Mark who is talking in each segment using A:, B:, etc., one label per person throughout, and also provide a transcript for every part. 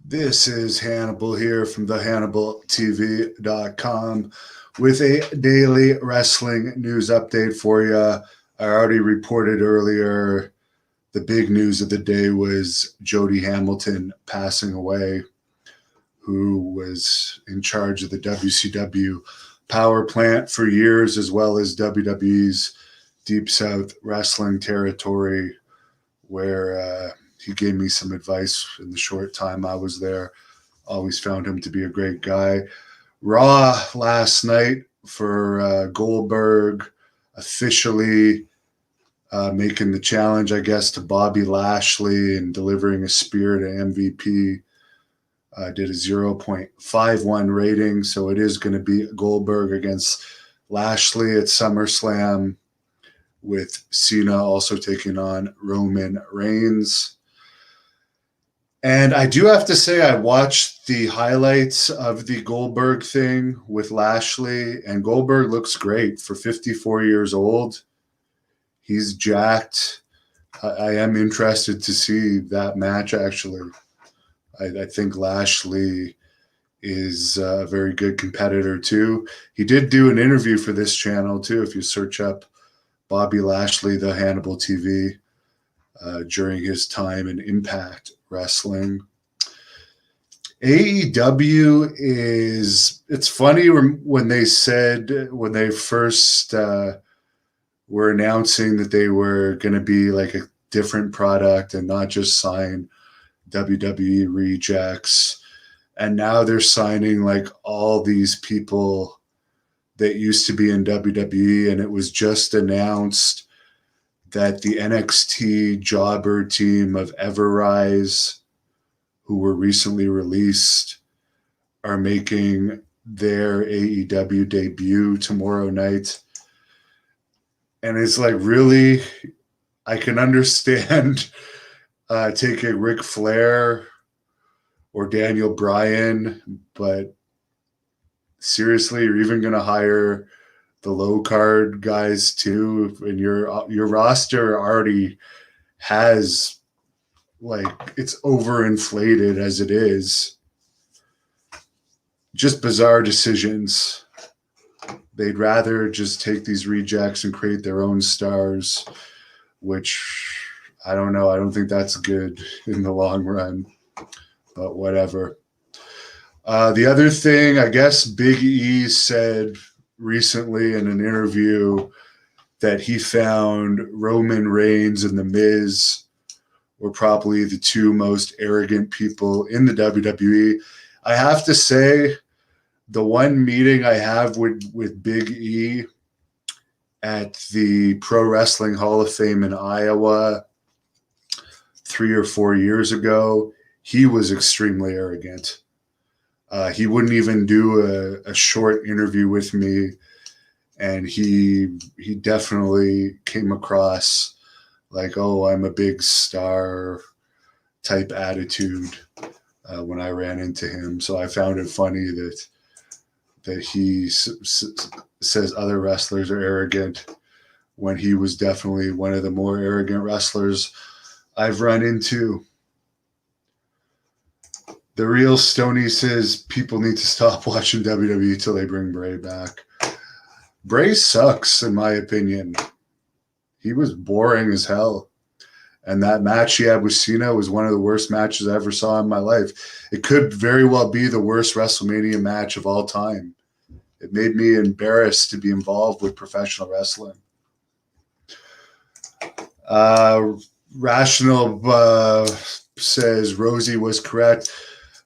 A: This is Hannibal here from thehannibaltv.com with a daily wrestling news update for you. I already reported earlier the big news of the day was Jody Hamilton passing away, who was in charge of the WCW power plant for years, as well as WWE's Deep South wrestling territory, where he gave me some advice in the short time I was there. Always found him to be a great guy. Raw last night for Goldberg officially making the challenge, I guess, to Bobby Lashley and delivering a spear to MVP. Did a 0.51 rating, so it is going to be Goldberg against Lashley at SummerSlam, with Cena also taking on Roman Reigns. And I do have to say, I watched the highlights of the Goldberg thing with Lashley, and Goldberg looks great for 54 years old. He's jacked. I am interested to see that match, actually. I think Lashley is a very good competitor, too. He did do an interview for this channel, too, if you search up Bobby Lashley, the Hannibal TV, during his time in Impact Wrestling. AEW it's funny when they first were announcing that they were going to be like a different product and not just sign WWE rejects. And now they're signing like all these people that used to be in WWE, and it was just announced that the NXT jobber team of Everrise, who were recently released, are making their AEW debut tomorrow night. And it's like, really, I can understand taking Ric Flair or Daniel Bryan, but seriously, you're even going to hire the low card guys too, and your roster already has, like, it's overinflated as it is. Just bizarre decisions. They'd rather just take these rejects and create their own stars, which I don't know. I don't think that's good in the long run, but whatever. The other thing, I guess Big E said recently in an interview that he found Roman Reigns and The Miz were probably the two most arrogant people in the WWE. I have to say, the one meeting I have with Big E at the Pro Wrestling Hall of Fame in Iowa 3 or 4 years ago, he was extremely arrogant. He wouldn't even do a short interview with me, and he definitely came across like, oh, I'm a big star type attitude when I ran into him. So I found it funny that he says other wrestlers are arrogant when he was definitely one of the more arrogant wrestlers I've run into. The Real Stony says people need to stop watching WWE till they bring Bray back. Bray sucks, in my opinion. He was boring as hell. And that match he had with Cena was one of the worst matches I ever saw in my life. It could very well be the worst WrestleMania match of all time. It made me embarrassed to be involved with professional wrestling. Rational says Rosie was correct.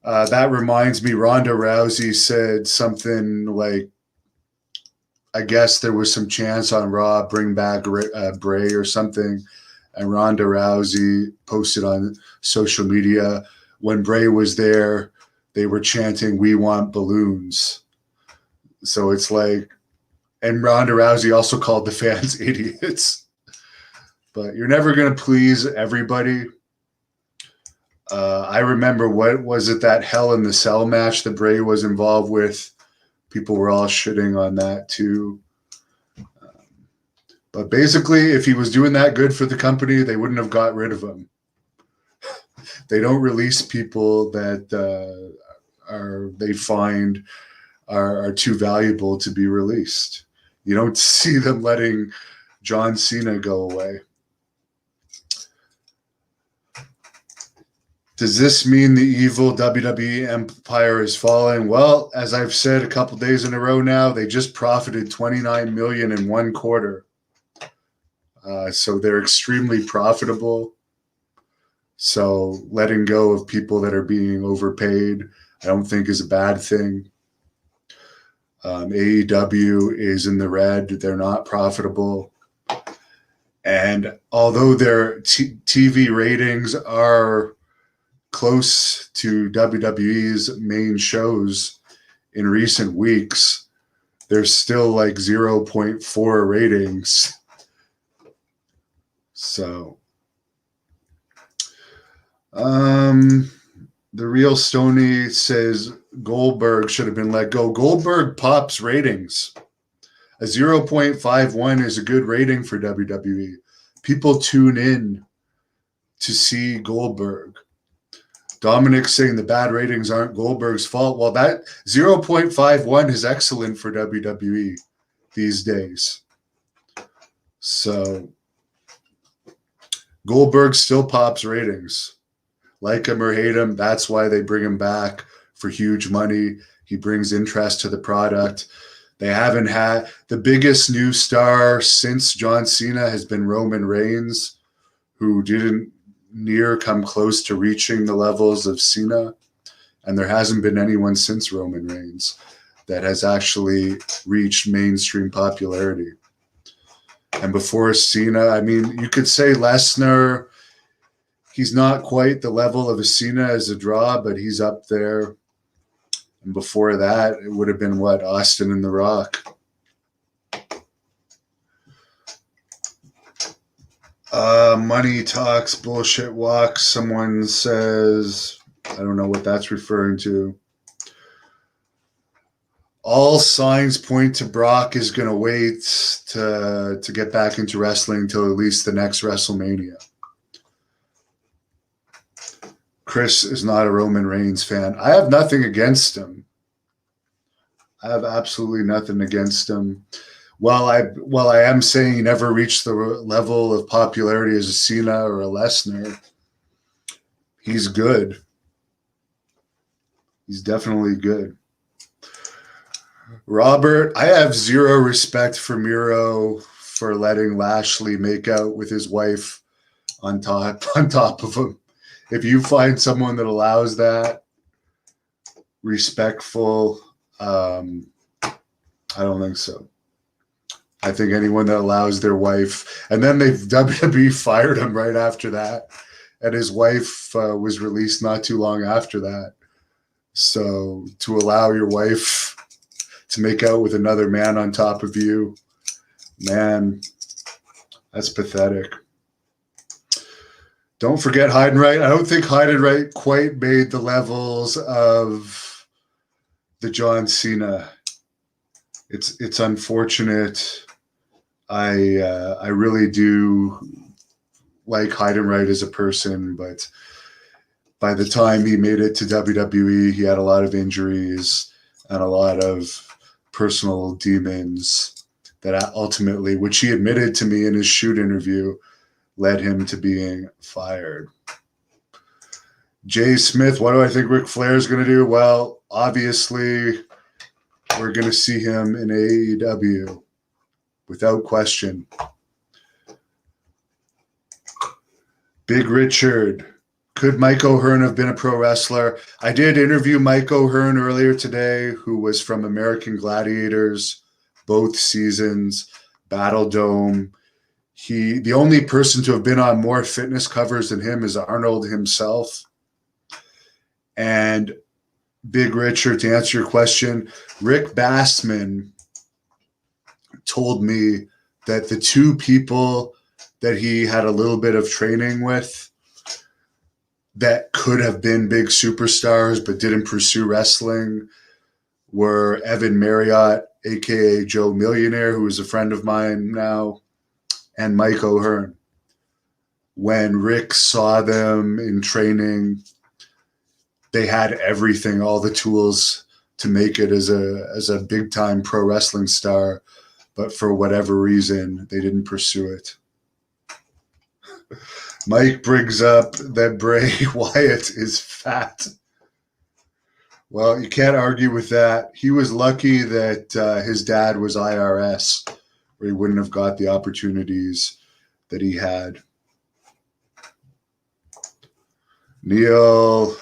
A: That reminds me, Ronda Rousey said something like, I guess there was some chance on Raw, bring back Bray or something. And Ronda Rousey posted on social media, when Bray was there, they were chanting, "We want balloons." So it's like, and Ronda Rousey also called the fans idiots. But you're never going to please everybody. I remember, what was it, that Hell in the Cell match that Bray was involved with? People were all shitting on that too. But basically, if he was doing that good for the company, they wouldn't have got rid of him. They don't release people that they find are too valuable to be released. You don't see them letting John Cena go away. Does this mean the evil WWE empire is falling? Well, as I've said a couple days in a row now, they just profited $29 million in one quarter. So they're extremely profitable. So letting go of people that are being overpaid, I don't think is a bad thing. AEW is in the red. They're not profitable. And although their TV ratings are close to WWE's main shows in recent weeks, they're still like 0.4 ratings. So, the real Stoney says Goldberg should have been let go. Goldberg pops ratings. A 0.51 is a good rating for WWE. People tune in to see Goldberg. Dominic saying the bad ratings aren't Goldberg's fault. Well, that 0.51 is excellent for WWE these days. So Goldberg still pops ratings. Like him or hate him, that's why they bring him back for huge money. He brings interest to the product. They haven't had the biggest new star since John Cena has been Roman Reigns, who didn't near come close to reaching the levels of Cena. And there hasn't been anyone since Roman Reigns that has actually reached mainstream popularity. And before Cena, I mean, you could say Lesnar, he's not quite the level of a Cena as a draw, but he's up there. And before that, it would have been what? Austin and The Rock. Money talks, bullshit walks. Someone says, I don't know what that's referring to. All signs point to Brock is going to wait to get back into wrestling until at least the next WrestleMania. Chris is not a Roman Reigns fan. I have nothing against him. I have absolutely nothing against him. While I am saying he never reached the level of popularity as a Cena or a Lesnar, he's good. He's definitely good. Robert, I have zero respect for Miro for letting Lashley make out with his wife on top of him. If you find someone that allows that, respectful, I don't think so. I think anyone that allows their wife, and then WWE fired him right after that, and his wife was released not too long after that. So to allow your wife to make out with another man on top of you, man, that's pathetic. Don't forget Heidenreich. I don't think Heidenreich quite made the levels of the John Cena. It's unfortunate. I really do like Heidenreich as a person, but by the time he made it to WWE, he had a lot of injuries and a lot of personal demons that ultimately, which he admitted to me in his shoot interview, led him to being fired. Jay Smith, what do I think Ric Flair is going to do? Well, obviously, we're going to see him in AEW, without question. Big Richard, could Mike O'Hearn have been a pro wrestler? I did interview Mike O'Hearn earlier today, who was from American Gladiators, both seasons, Battle Dome. The only person to have been on more fitness covers than him is Arnold himself. And Big Richard, to answer your question, Rick Bassman told me that the two people that he had a little bit of training with that could have been big superstars but didn't pursue wrestling were Evan Marriott, a.k.a. Joe Millionaire, who is a friend of mine now, and Mike O'Hearn. when Rick saw them in training, they had everything, all the tools to make it as a big time pro wrestling star, but for whatever reason, they didn't pursue it. Mike brings up that Bray Wyatt is fat. Well, you can't argue with that. He was lucky that his dad was IRS, or he wouldn't have got the opportunities that he had. Neil,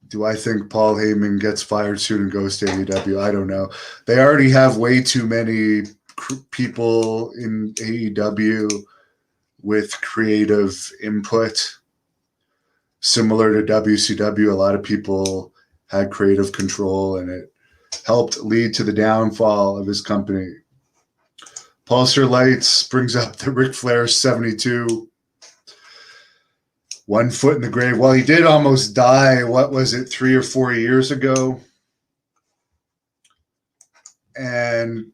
A: do I think Paul Heyman gets fired soon and goes to AEW? I don't know. They already have way too many people in AEW with creative input. Similar to WCW, a lot of people had creative control, and it helped lead to the downfall of his company. Pulsar Lights brings up the Ric Flair 72. 1 foot in the grave. Well, he did almost die, what was it, 3 or 4 years ago? And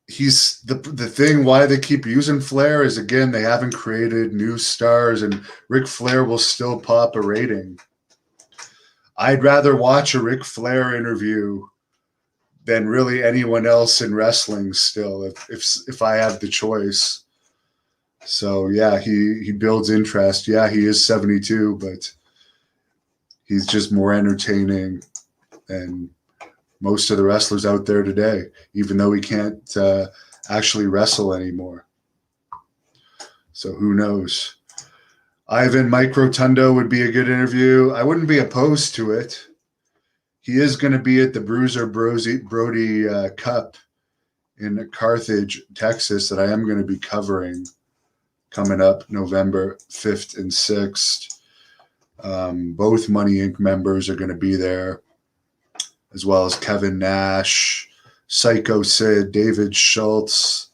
A: he's the thing why they keep using Flair is, again, they haven't created new stars, and Ric Flair will still pop a rating. I'd rather watch a Ric Flair interview than really anyone else in wrestling still, if I have the choice. So yeah, he builds interest. Yeah, he is 72, but he's just more entertaining than most of the wrestlers out there today, even though he can't actually wrestle anymore. So who knows? Ivan Mike Rotundo would be a good interview. I wouldn't be opposed to it. He is going to be at the Bruiser Brody Cup in Carthage, Texas, that I am going to be covering coming up November 5th and 6th. Both Money Inc. members are going to be there, as well as Kevin Nash, Psycho Sid, David Schultz,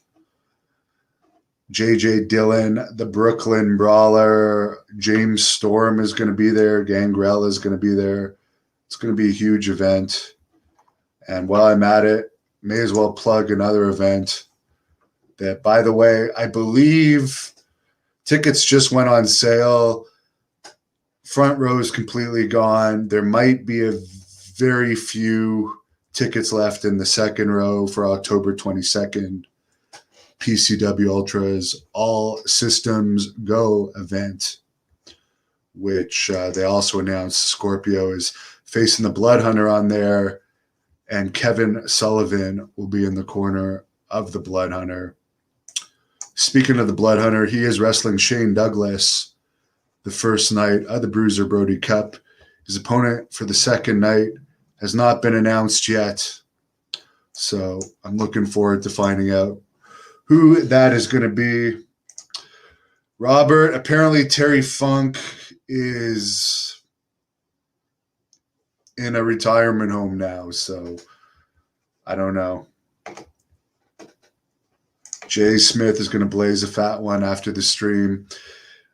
A: JJ Dillon, the Brooklyn Brawler, James Storm is going to be there, Gangrel is going to be there. It's going to be a huge event. And while I'm at it, may as well plug another event that, by the way, I believe tickets just went on sale. Front row is completely gone. There might be a very few tickets left in the second row for October 22nd. PCW Ultra's All Systems Go event, which they also announced Scorpio is facing the Blood Hunter on there, and Kevin Sullivan will be in the corner of the Blood Hunter. Speaking of the Blood Hunter, he is wrestling Shane Douglas the first night of the Bruiser Brody Cup. His opponent for the second night has not been announced yet, so I'm looking forward to finding out who that is going to be. Robert, apparently Terry Funk is in a retirement home now, so I don't know. Jay Smith is going to blaze a fat one after the stream.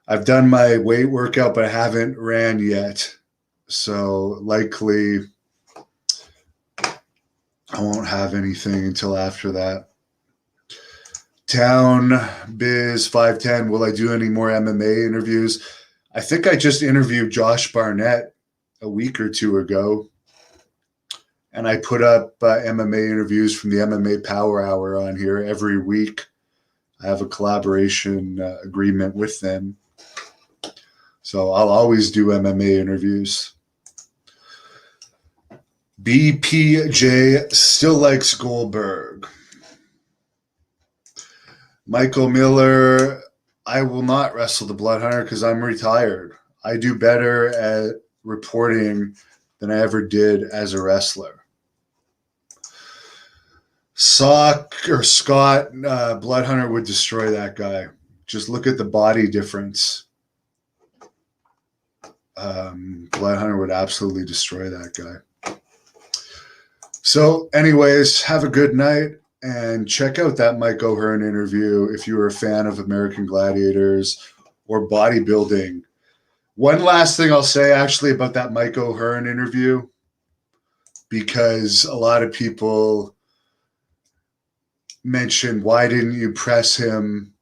A: I've done my weight workout, but I haven't ran yet, so likely I won't have anything until after that. Town Biz 510, will I do any more MMA interviews? I think I just interviewed Josh Barnett a week or two ago, and I put up MMA interviews from the MMA Power Hour on here every week. I have a collaboration agreement with them, so I'll always do MMA interviews. BPJ still likes Goldberg. Michael Miller, I will not wrestle the Blood Hunter because I'm retired. I do better at reporting than I ever did as a wrestler. Scott Blood Hunter would destroy that guy. Just look at the body difference. Blood Hunter would absolutely destroy that guy. So anyways, have a good night. And check out that Mike O'Hearn interview if you were a fan of American Gladiators or bodybuilding. One last thing I'll say actually about that Mike O'Hearn interview, because a lot of people mentioned, why didn't you press him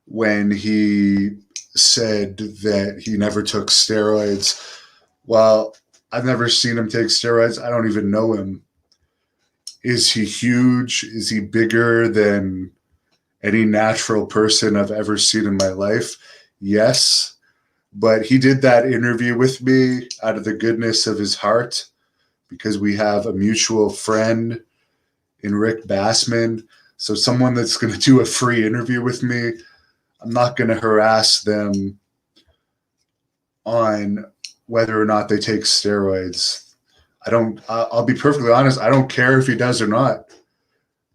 A: when he said that he never took steroids. Well, I've never seen him take steroids. I don't even know him. Is he huge? Is he bigger than any natural person I've ever seen in my life? Yes. But he did that interview with me out of the goodness of his heart because we have a mutual friend in Rick Bassman. So someone that's going to do a free interview with me, I'm not going to harass them on whether or not they take steroids. I'll be perfectly honest, I don't care if he does or not.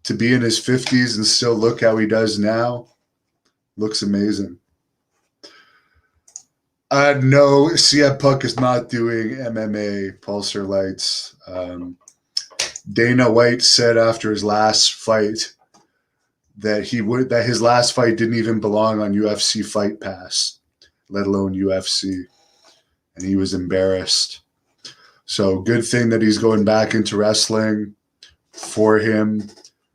A: To be in his 50s and still look how he does now, looks amazing. No, CM Punk is not doing MMA pulsar lights. Dana White said after his last fight that his last fight didn't even belong on UFC Fight Pass, let alone UFC, and he was embarrassed. So good thing that he's going back into wrestling for him,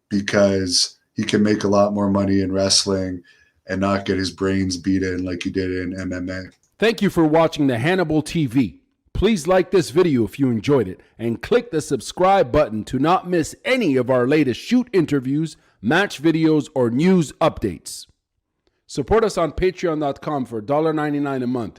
A: because he can make a lot more money in wrestling and not get his brains beat in like he did in MMA.
B: Thank you for watching the Hannibal TV. Please like this video if you enjoyed it and click the subscribe button to not miss any of our latest shoot interviews, match videos, or news updates. Support us on patreon.com for $1.99 a month